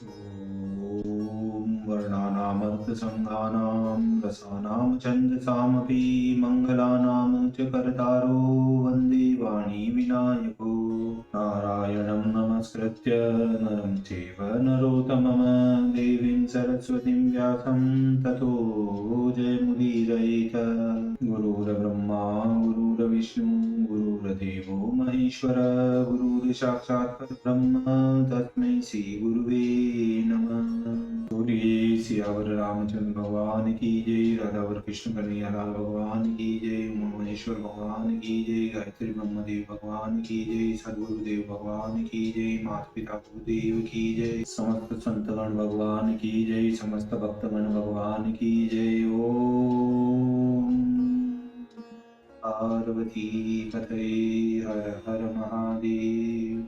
ॐ वर्णानामर्थसङ्गानां रसानां छन्दसामपि मङ्गलानां च कर्तारो वन्दे वाणी विनायको नारायणं नमस्कृत्य नरं चैव नरोत्तमं देवीं सरस्वतीं व्यासं ततो जयमुदीरयेत। गुरुर्ब्रह्मा गुरुर्विष्णु गुरुर्देवो महेश्वर गुरुर्साक्षात् परब्रह्म तस्मै श्री गुरुवे नमः। बोलिए सियावर रामचंद्र भगवान की जय, राधावर कृष्ण कन्हैया लाल भगवान की जय, उमा महेश्वर भगवान की जय, गायत्री ब्रह्मदेव भगवान की जय, सदगुरुदेव भगवान की जय, माता पिता गुरुदेव की जय, समस्त संतगण भगवान की जय, समस्त भक्तगण भगवान की जय। ओम पार्वती पतये हर हर महादेव।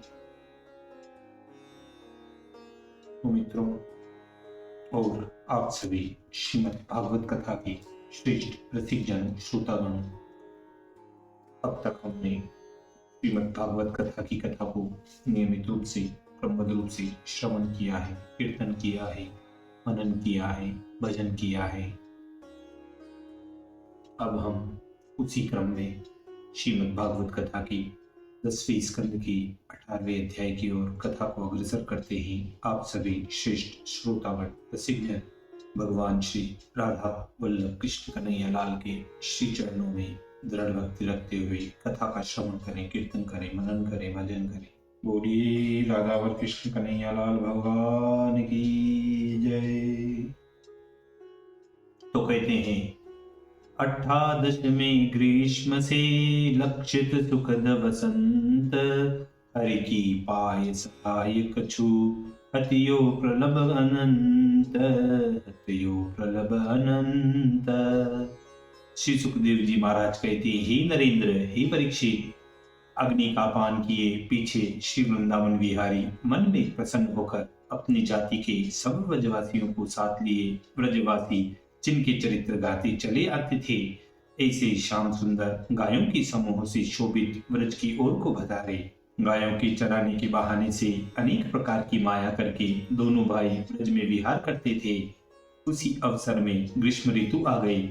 तो मित्रों और आप सभी श्रीमद् भागवत कथा की श्रेष्ठ रसिक जन श्रोतागण, अब तक हमने श्रीमद् भागवत कथा की कथा को नियमित रूप से क्रमबद्ध रूप से श्रवण किया है, कीर्तन किया है, मनन किया है, भजन किया है। अब हम उसी क्रम में श्रीमद् भागवत कथा की 10वें स्कंद की 18वें अध्याय की ओर कथा को अग्रसर करते ही आप सभी श्रेष्ठ श्रोतागण प्रसिद्ध भगवान श्री राधा वल्लभ कृष्ण कन्हैया लाल के श्री चरणों में दृढ़ भक्ति रखते हुए कथा का श्रवण करें, कीर्तन करें, मनन करें, भजन करें। बोलिए राधावर कृष्ण कन्हैया लाल भगवान की जय। तो कहते हैं, 18वें ग्रीष्म से लक्षित सुखद वसंत, हरि की पाय सहाय कछु हतियो प्रलभ अनंत, हतियो प्रलभ अनंत। श्री सुखदेव जी महाराज कहते, हे नरेंद्र, हे परीक्षित, अग्नि का पान किए पीछे श्री वृंदावन विहारी मन में प्रसन्न होकर अपनी जाति के सब ब्रजवासियों को साथ लिए ब्रजवासी जिनके चरित्र गाते चले आते थे, ऐसे श्याम सुंदर गायों की समूह से शोभित ब्रज की ओर को बधारे। गायों के चराने के बहाने से अनेक प्रकार की माया करके दोनों भाई ब्रज में विहार करते थे। उसी अवसर में ग्रीष्म ऋतु आ गई।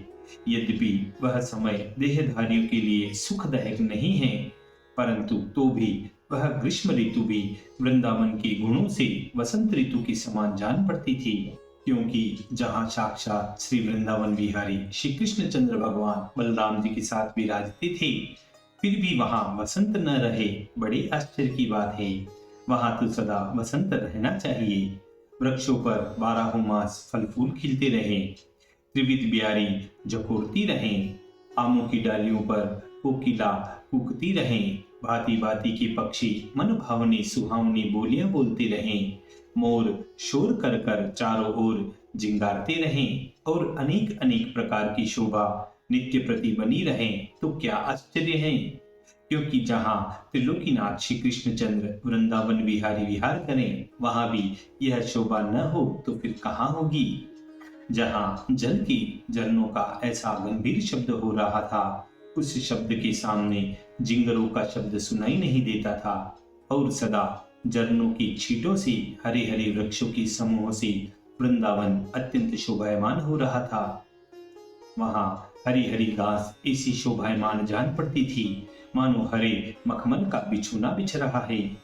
यद्यपि वह समय देहधारियों के लिए सुखदायक नहीं है, परंतु तो भी वह ग्रीष्म ऋतु भी वृंदावन के गुणों से वसंत ऋतु के समान जान पड़ती थी, क्योंकि जहाँ साक्षात श्री वृंदावन विहारी श्री कृष्ण चंद्र भगवान बलराम जी के साथ विराजते थे, फिर भी वहाँ वसंत न रहे, बड़े आश्चर्य की बात है। वहाँ तो सदा वसंत रहना चाहिए। वृक्षों पर 12 मास फल फूल खिलते रहे, त्रिविध ब्यारी झकोरती रहे, आमों की डालियों पर कोकिला कूकती रहे, भांति भांति के पक्षी मन भावनी सुहावनी बोलियां बोलते रहें, मोर शोर कर कर चारों ओर जिंगारते रहें और अनेक अनेक प्रकार की शोभा नित्य प्रति बनी रहें, तो क्या आश्चर्य है। क्योंकि जहाँ त्रिलोकीनाथ श्री कृष्णचंद्र वृंदावन विहारी विहार करें, वहां भी यह शोभा न हो तो फिर कहाँ होगी। जहाँ जल की झरनों का ऐसा गंभीर शब्द हो रहा था, उस शब्द के सामने जिंगरों का शब्द सुनाई नहीं देता था, और सदा झरनों की छींटों से हरे हरे वृक्षों के समूह से वृंदावन अत्यंत शोभायमान हो रहा था। वहां हरी हरी घास ऐसी शोभायमान जान पड़ती थी, मानो हरे मखमल का बिछोना बिछ रहा है।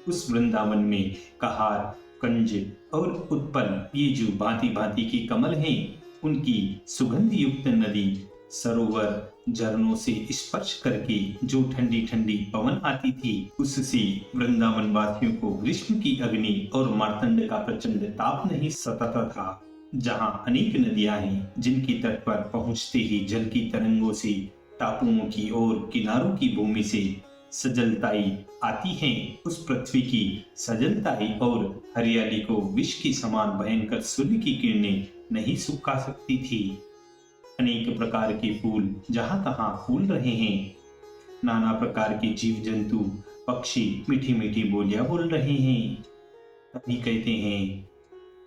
उस वृंदावन में कहार, कंज और उत्पल, ये जो भांति भांति के कमल हैं, उनकी सुगंध युक्त नदी, सरोवर, झरनों से स्पर्श करके जो ठंडी ठंडी पवन आती थी, उससे वृंदावन वासियों को ग्रीष्म की अग्नि और मार्तंड का प्रचंड ताप नहीं सताता था। जहाँ अनेक नदियां हैं, जिनके तट पर पहुंचते ही जल की तरंगों से टापुओं की और किनारों की भूमि से सजलताई आती हैं, उस पृथ्वी की सजलताई और हरियाली को विष के समान भयंकर सूर्य की किरणें नहीं सुखा सकती थी। अनेक प्रकार के फूल जहाँ तहाँ फूल रहे हैं, नाना प्रकार के जीव जंतु पक्षी मीठी मीठी बोलियां बोल रहे हैं। तभी कहते हैं,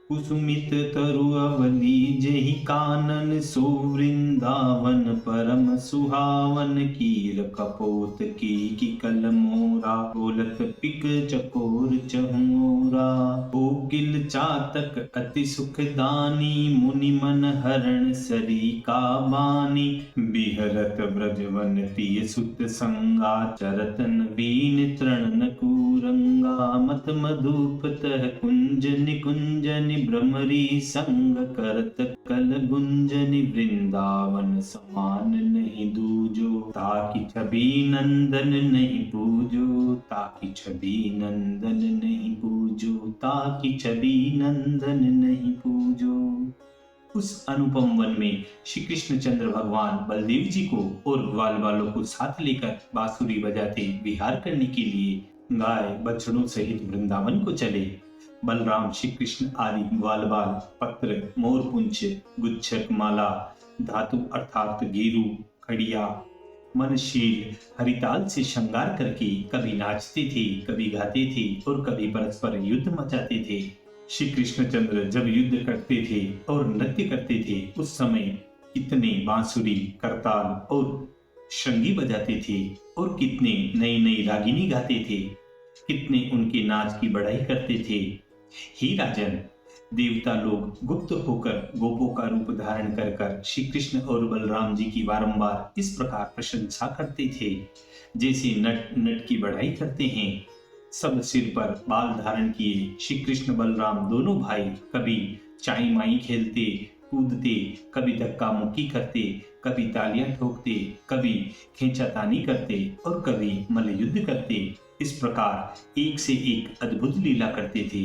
कुसुमित तरु अवली जेहि कानन सो वृंदावन परम सुहावन कीर कपोत की कल मोरा, बोलत पिक चकोर चहुरा। कोकिल चातक अति सुखदानी, मुनि मन हरण सरी का बानी। बिहरत ब्रजवन तिय सुत संगा, चरत नवीन तृण कुरंगा। मत मधुप तह कुंज निकुंजनि, भ्रमरी संग करत कल गुंजनि। वृंदावन समान नहीं दूजो, ताकि छवि नंदन नहीं पूजो। ताकि छवि नंदन नहीं पूजो, ताकि छवि नंदन नहीं पूजो। उस अनुपम वन में श्री कृष्ण चंद्र भगवान बलदेव जी को और ग्वाल वालों को साथ लेकर बांसुरी बजाते विहार करने के लिए गाय बछड़ों सहित वृंदावन को चले। बलराम श्री कृष्ण आदि ग्वाल बाल पत्र, मोरपुंछ, गुच्छक, माला, धातु अर्थात गेरू, खड़िया, मनशील, हरिताल से श्रृंगार करके कभी नाचते थे, कभी गाते थे और कभी परस्पर युद्ध मचाते थे। श्री कृष्णचंद्र जब युद्ध करते थे और नृत्य करते थे, उस समय कितने बांसुरी, करताल और श्रृंगी बजाते थे और कितने नई नई रागिनी गाते थे, कितने उनके नाच की बढ़ाई करते थे। हे राजन, देवता लोग गुप्त होकर गोपों का रूप धारण कर कर श्री कृष्ण और बलराम जी की बारंबार इस प्रकार प्रशंसा करते थे, जैसे नट नट की बढ़ाई करते हैं। सब सिर पर बाल धारण किए श्री कृष्ण बलराम दोनों भाई कभी चाई माई खेलते कूदते, कभी धक्का मुक्की करते, कभी तालियां ठोकते, कभी खींचातानी करते और कभी मल्लयुद्ध करते। इस प्रकार एक से एक अद्भुत लीला करते थे।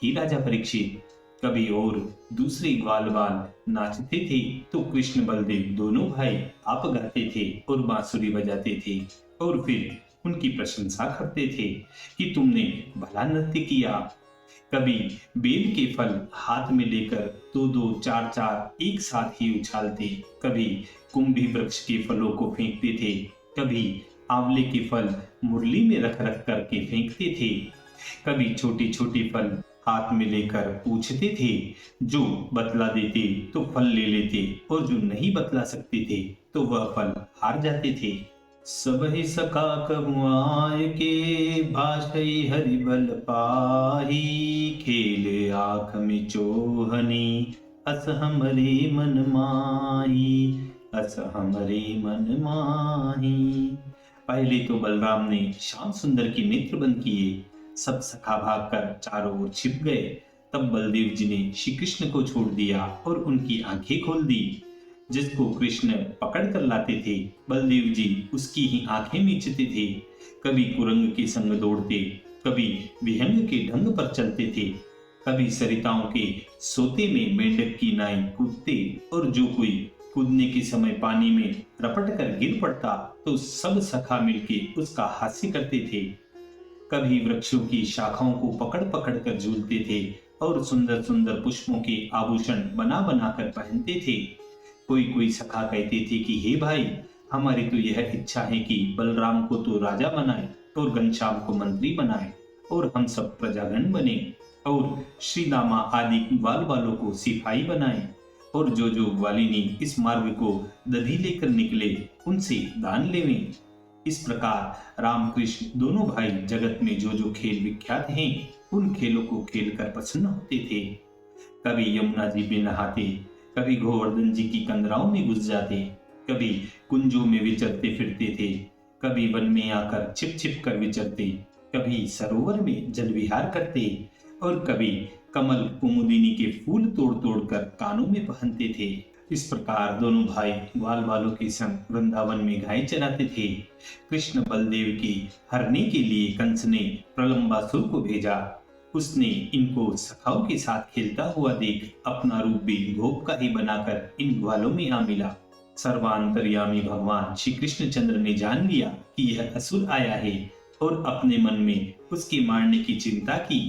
ही राजा परीक्षित, कभी और दूसरे ग्वाल बाल नाचते थे तो कृष्ण बलदेव दोनों भाई आप गाते थे और बांसुरी बजाते थे और फिर उनकी प्रशंसा करते थे कि तुमने भला नृत्य किया। कभी बेल के फल हाथ में लेकर दो दो चार चार एक साथ ही उछालते, कभी कुंभी वृक्ष के फलों को फेंकते थे, कभी आंवले के फल मुरली में रख रख करके फेंकते थे, कभी छोटे छोटे फल हाथ में लेकर पूछते थे। जो बतला देते तो फल ले लेते और जो नहीं बतला सकते थे तो वह फल हार जाते थे। सब ही सका कमुआय के, भाषई हरि बल पाही। खेले आँख में चोहनी, अस हमरे मन माही। अस हमरे मन माही। पहले तो बलराम ने श्याम सुंदर के नेत्र बंद किए, सब सखा भागकर चारों ओर छिप गए। तब बलदेव जी ने श्री कृष्ण को छोड़ दिया और उनकी आंखें खोल दी। जिसको कृष्ण पकड़ कर लाते थे, बलदेव जी उसकी ही आंखें मीचते थे। कभी कुरंग के संग दौड़ते, कभी विहंग के ढंग पर चलते थे, कभी सरिताओं के सोते में मेंढक की नाई कूदते और जो कोई कूदने के समय पानी में रपट कर गिर पड़ता तो सब सखा मिलके उसका हास्य करते थे। कभी वृक्षों की शाखाओं को पकड़ पकड़ कर झूलते थे और सुंदर सुंदर पुष्पों के आभूषण बना बना कर पहनते थे। कोई कोई सखा कहते थे कि हे भाई, हमारी तो यह इच्छा है कि बलराम को तो राजा बनाए और घनश्याम को मंत्री बनाए और हम सब प्रजागण बने और श्री दामा आदि ग्वाल वालों को सिपाही बनाए और जो जो ग्वालिनी इस मार्ग को दधी लेकर निकले उनसे दान लेवें। इस प्रकार रामकृष्ण दोनों भाई जगत में जो जो खेल विख्यात हैं उन खेलों को खेलकर प्रसन्न होते थे। कभी यमुना जी में नहाते, कभी गोवर्धन जी की कंदराओं में घुस जाते, कभी कुंजों में विचरते फिरते थे, कभी वन में आकर छिप छिप कर विचरते, कभी सरोवर में जल विहार करते और कभी कमल कुमुदिनी के फूल तोड़ तोड़ कर कानों में पहनते थे। इस प्रकार दोनों भाई ग्वाल वालों के संग वृंदावन में गाय चराते थे। कृष्ण बलदेव की हरने के लिए कंस ने प्रलंबासुर को भेजा। उसने इनको सखाओं के साथ खेलता हुआ देख अपना रूप भी गोप का ही बनाकर इन ग्वालों में आ मिला। सर्वांतर्यामी भगवान श्री कृष्ण चंद्र ने जान लिया कि यह असुर आया है और अपने मन में उसके मारने की चिंता की,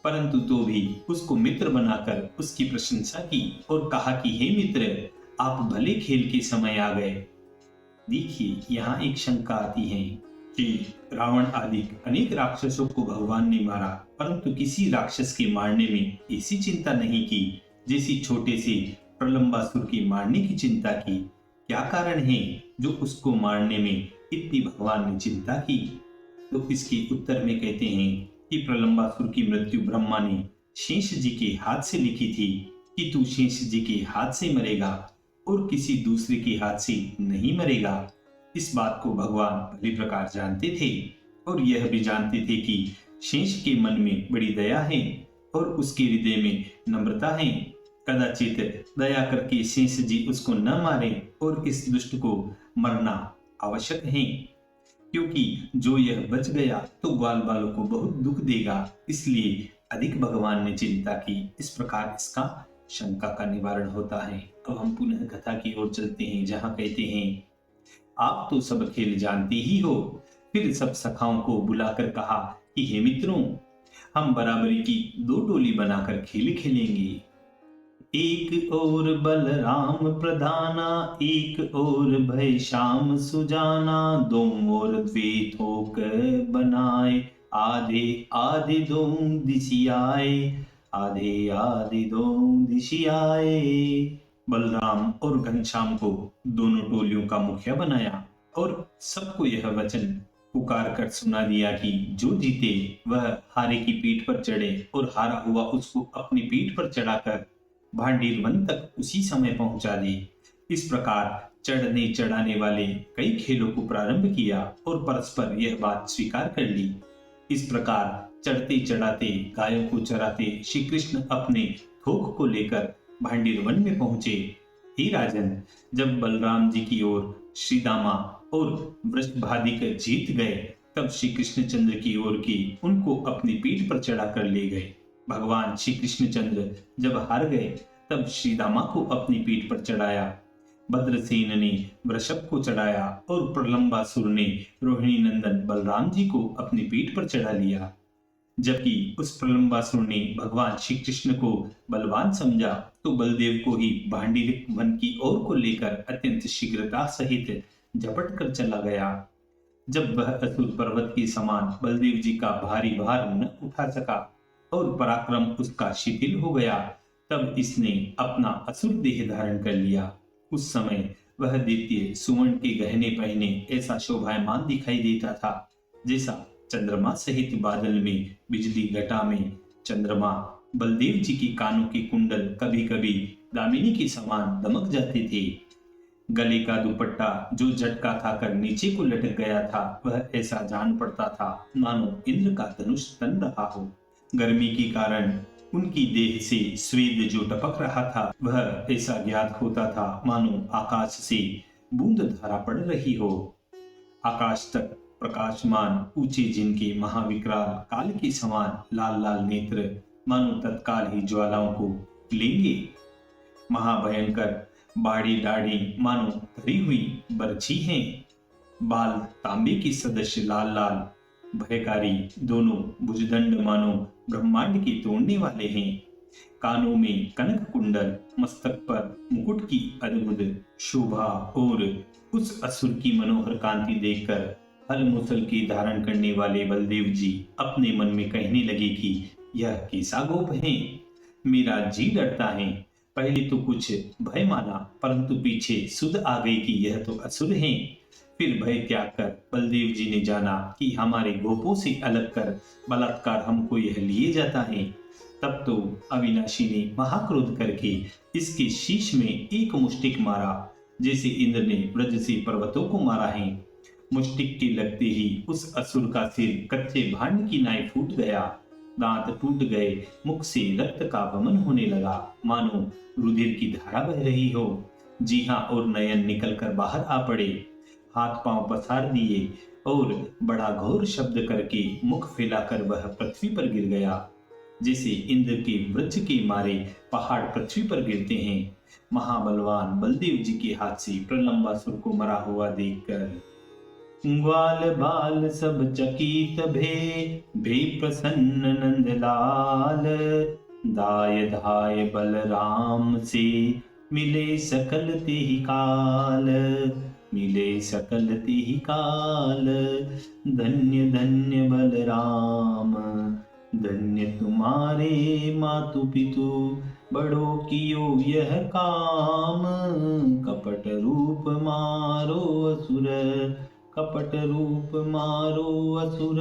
परंतु तो भी उसको मित्र बनाकर उसकी प्रशंसा की और कहा कि हे मित्र, आप भले खेल के समय आ गए। देखिए, यहाँ एक शंका आती है कि रावण आदि अनेक राक्षसों को भगवान ने मारा, परंतु किसी राक्षस के मारने में ऐसी चिंता नहीं की जैसी छोटे से प्रलंबासुर के मारने की चिंता की। क्या कारण है जो उसको मारने में इतनी भगवान ने चिंता की? तो इसके उत्तर में कहते हैं कि प्रलंबासुर की मृत्यु ब्रह्मा ने शेष जी के हाथ से लिखी थी कि तू शेष जी के हाथ से मरेगा और किसी दूसरे के हाथ से नहीं मरेगा। इस बात को भगवान भली प्रकार जानते थे और यह भी जानते थे कि शेष के मन में बड़ी दया है और उसके हृदय में नम्रता है। कदाचित दया करके शेष जी उसको न मारे और इस दुष्ट को मरना आवश्यक है, क्योंकि जो यह बच गया तो ग्वाल बालों को बहुत दुख देगा। इसलिए अधिक भगवान ने चिंता की। इस प्रकार इसका शंका का निवारण होता है। अब हम पुनः कथा की ओर चलते हैं, जहां कहते हैं, आप तो सब खेल जानते ही हो। फिर सब सखाओं को बुलाकर कहा कि हे मित्रों, हम बराबरी की दो टोली बनाकर खेल खेलेंगे। एक और बलराम प्रधाना, एक और भय श्याम सुजाना, दो और द्वैत होकर बनाए, आधे आधे दो दिशि आए, आधे आधे दो दिशि आए। बलराम और घनश्याम को दोनों टोलियों का मुखिया बनाया और सबको यह वचन पुकार कर सुना दिया कि जो जीते वह हारे की पीठ पर चढ़े और हारा हुआ उसको अपनी पीठ पर चढ़ाकर भांडीर वन तक उसी समय पहुंचा दे। इस प्रकार चढ़ने चढ़ाने वाले कई खेलों को प्रारंभ किया और परस्पर यह बात स्वीकार कर ली। इस प्रकार चढ़ते चढ़ाते गायों को चराते श्री कृष्ण अपने थोक को लेकर भांडीर वन में पहुंचे। हे राजन, जब बलराम जी की ओर श्री दामा और वृषभादिक जीत गए, तब श्री कृष्णचंद्र की ओर की उनको अपनी पीठ पर चढ़ा कर ले गए। भगवान श्री कृष्णचंद्र जब हार गए, तब श्री दामा को अपनी पीठ पर चढ़ाया, भद्रसेन ने वृषभ को चढ़ाया और प्रलंबासुर ने रोहिणी नंदन बलराम जी को अपनी पीठ पर चढ़ा लिया। जबकि उस प्रलंबासुर ने भगवान श्री कृष्ण को बलवान समझा, तो बलदेव को ही भांडीर वन की ओर को लेकर अत्यंत शीघ्रता सहित झपट कर चला गया। जब वह असुर पर्वत के समान बलदेव जी का भारी भार न उठा सका और पराक्रम उसका शिथिल हो गया, तब इसने अपना असुर देह धारण कर लिया। उस समय वह द्वितीय सुवर्ण के गहने पहने ऐसा शोभायमान दिखाई देता था, जैसा चंद्रमा सहित बादल में बिजली घटा में चंद्रमा। बलदेव जी के कानों के कुंडल कभी कभी दामिनी के समान दमक जाते थे। गले का दुपट्टा जो झटका खाकर नीचे को लटक गया था, वह ऐसा जान पड़ता था मानो इंद्र का धनुष तन रहा हो। गर्मी के कारण उनकी देह से स्वेद जो टपक रहा था, वह ऐसा ज्ञात होता था मानो आकाश से बूंद धारा पड़ रही हो। आकाश तक प्रकाशमान ऊंचे जिनके महाविकराल काल के समान लाल लाल नेत्र मानो तत्काल ही ज्वालाओं को लेंगे। महाभयंकर बाड़ी दाढ़ी मानो भरी हुई बरछी हैं। बाल तांबे के सदस्य लाल लाल भयकारी दोनों भुजदंड मानो ब्रह्मांड के तोड़ने वाले हैं। कानों में कनक कुंडल, मस्तक पर मुकुट की अद्भुत शोभा और उस असुर की मनोहर कांति देखकर हल मुसल के धारण करने वाले बलदेव जी अपने मन में कहने लगे कि यह कैसा गोप है, मेरा जी डरता है। पहले तो कुछ भय माना, परंतु पीछे सुध आ गई कि यह तो असुर हैं। फिर भय त्याग कर बलदेव जी ने जाना कि हमारे गोपों से अलग कर बलात्कार हमको यह लिए जाता है। तब तो अविनाशी ने महाक्रोध करके इसके शीश में एक मुष्टिक मारा, जैसे इंद्र ने ब्रज से पर्वतों को मारा है। मुष्टिक के लगते ही उस असुर का सिर कच्चे भांड की नाई फूट गया, दांत टूट गए, मुख से रक्त का वमन होने लगा, मानो रुधिर की धारा बह रही हो। जी हाँ, और नयन निकल कर बाहर आ पड़े, हाथ पांव पसार दिए और बड़ा घोर शब्द करके मुख फैलाकर वह पृथ्वी पर गिर गया, जैसे इंद्र के वज्र के मारे पहाड़ पृथ्वी पर गिरते हैं। महाबलवान बलदेव जी के हाथ से प्रलंबासुर को मरा हुआ देखकर ग्वाल बाल सब चकित भे प्रसन्न नंदलाल, दाय धाय बलराम से मिले सकल तेहि काल, मिले सकल तेहि काल। धन्य धन्य बलराम, धन्य तुम्हारे मातु पितु, बड़ो कियो यह काम, कपट रूप रूप मारो असुर, कपट रूप मारो असुर,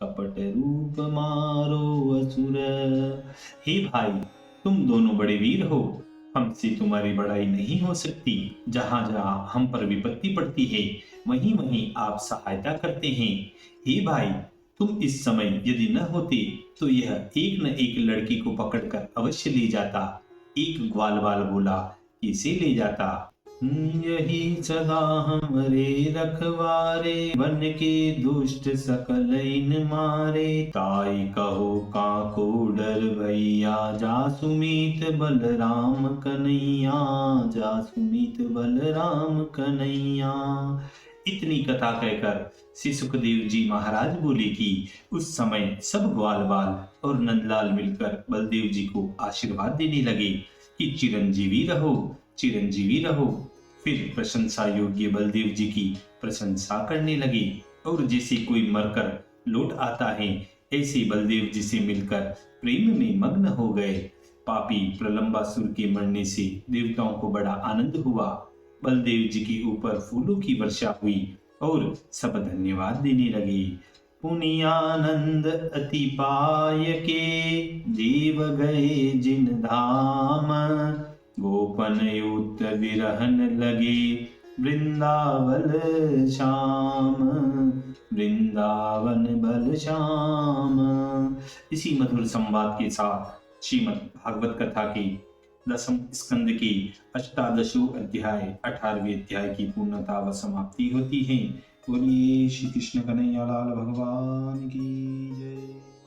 कपट रूप मारो असुर। हे भाई, तुम दोनों बड़े वीर हो, हमसे तुम्हारी बड़ाई नहीं हो सकती। जहां जहां हम पर विपत्ति पड़ती है, वहीं वहीं आप सहायता करते हैं। हे भाई, तुम इस समय यदि न होते तो यह एक न एक लड़की को पकड़कर अवश्य ले जाता। एक ग्वालवाल बोला, किसे ले जाता? यही सदा हमरे रखवारे, बन के दुष्ट सकल इन मारे। ताई कहो काको डर भैया, जासुमीत बलराम कन्हैया, जासुमीत बलराम कन्हैया। इतनी कथा कहकर श्री सुखदेव जी महाराज बोले कि उस समय सब ग्वालवाल और नंदलाल मिलकर बलदेव जी को आशीर्वाद देने लगे कि चिरंजीवी रहो, चिरंजीवी रहो। फिर प्रशंसा योग्य बलदेव जी की प्रशंसा करने लगे और जैसे कोई मरकर लौट आता है, ऐसे बलदेव जी से मिलकर प्रेम में मग्न हो गए। पापी प्रलंबासुर के मरने से देवताओं को बड़ा आनंद हुआ। बलदेव जी के ऊपर फूलों की वर्षा हुई और सब धन्यवाद देने लगे। पुनियानंद अति पाय के, जीव गए जिन धाम, गोपन युक्त विरहन लगे, वृंदावन श्याम, वृंदावन बल श्याम। इसी मधुर संवाद के साथ श्रीमद् भागवत कथा के 10वें स्कंद के अष्टादशों अध्याय 18वें अध्याय की पूर्णता व समाप्ति होती है। बोलिए श्री कृष्ण कन्हैया लाल भगवान की जय।